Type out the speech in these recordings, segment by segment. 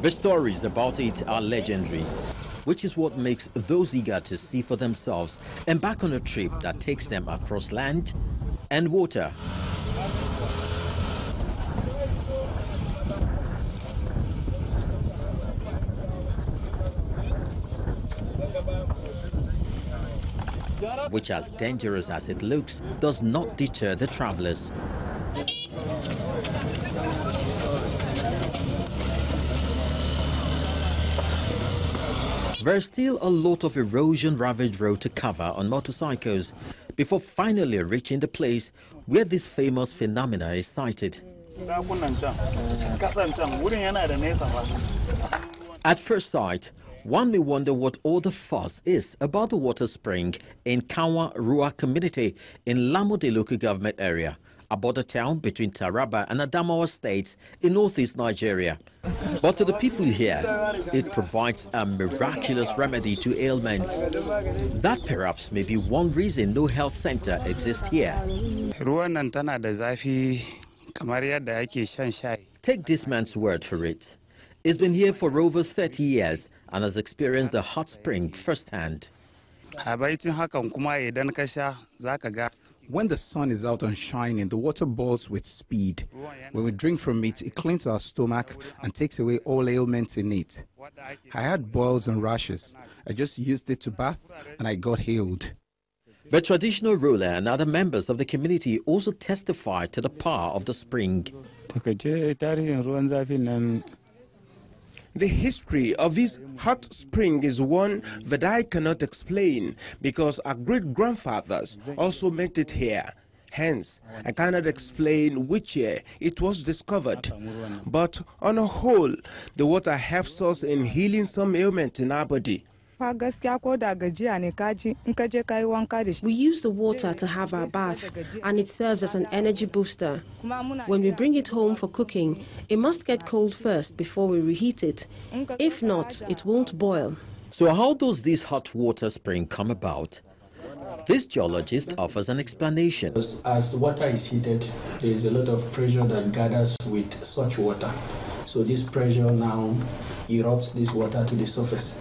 The stories about it are legendary, which is what makes those eager to see for themselves embark on a trip that takes them across land and water. Which, as dangerous as it looks, does not deter the travelers. There's still a lot of erosion-ravaged road to cover on motorcycles before finally reaching the place where this famous phenomena is sighted. At first sight, one may wonder what all the fuss is about the water spring in Kwonah Ruwan community in Lamode local government area, a border town between Taraba and Adamawa states in northeast Nigeria. But to the people here, it provides a miraculous remedy to ailments. That perhaps may be one reason no health center exists here. Ruwan tana da Zafi kamar yadda ake shan shayi. Take this man's word for it. He's been here for over 30 years and has experienced the hot spring firsthand. When the sun is out and shining, the water boils with speed. When we drink from it, it cleans our stomach and takes away all ailments in it. I had boils and rashes. I just used it to bath and I got healed. The traditional ruler and other members of the community also testified to the power of the spring. The history of this hot spring is one that I cannot explain because our great-grandfathers also met it here. Hence, I cannot explain which year it was discovered. But on a whole, the water helps us in healing some ailments in our body. We use the water to have our bath, and it serves as an energy booster. When we bring it home for cooking, it must get cold first before we reheat it. If not, it won't boil. So how does this hot water spring come about? This geologist offers an explanation. As the water is heated, there is a lot of pressure that gathers with such water. So this pressure now erupts this water to the surface.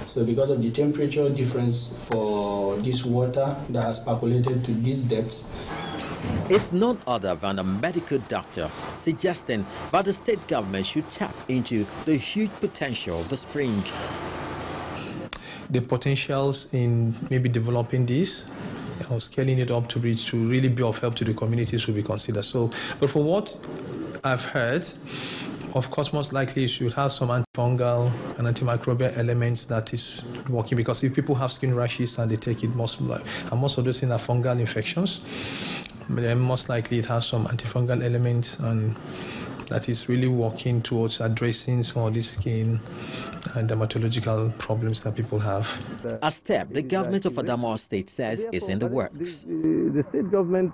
So because of the temperature difference for this water that has percolated to this depth, it's none other than a medical doctor suggesting that the state government should tap into the huge potential of the spring. The potentials in maybe developing this or scaling it up to reach to really be of help to the communities will be considered. So, but from what I've heard, of course, most likely you should have some antifungal and antimicrobial elements that is working, because if people have skin rashes and they take it, most of those things are fungal infections, but then most likely it has some antifungal elements and that is really working towards addressing some of the skin and dermatological problems that people have. A step the government of Adamawa State says is in the works. The state government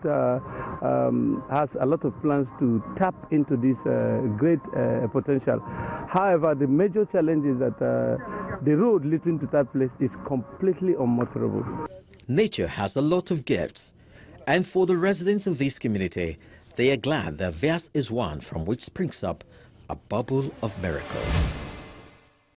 has a lot of plans to tap into this great potential. However, the major challenge is that the road leading to that place is completely unmotorable. Nature has a lot of gifts, and for the residents of this community, they are glad that theirs is one from which springs up a bubble of miracle.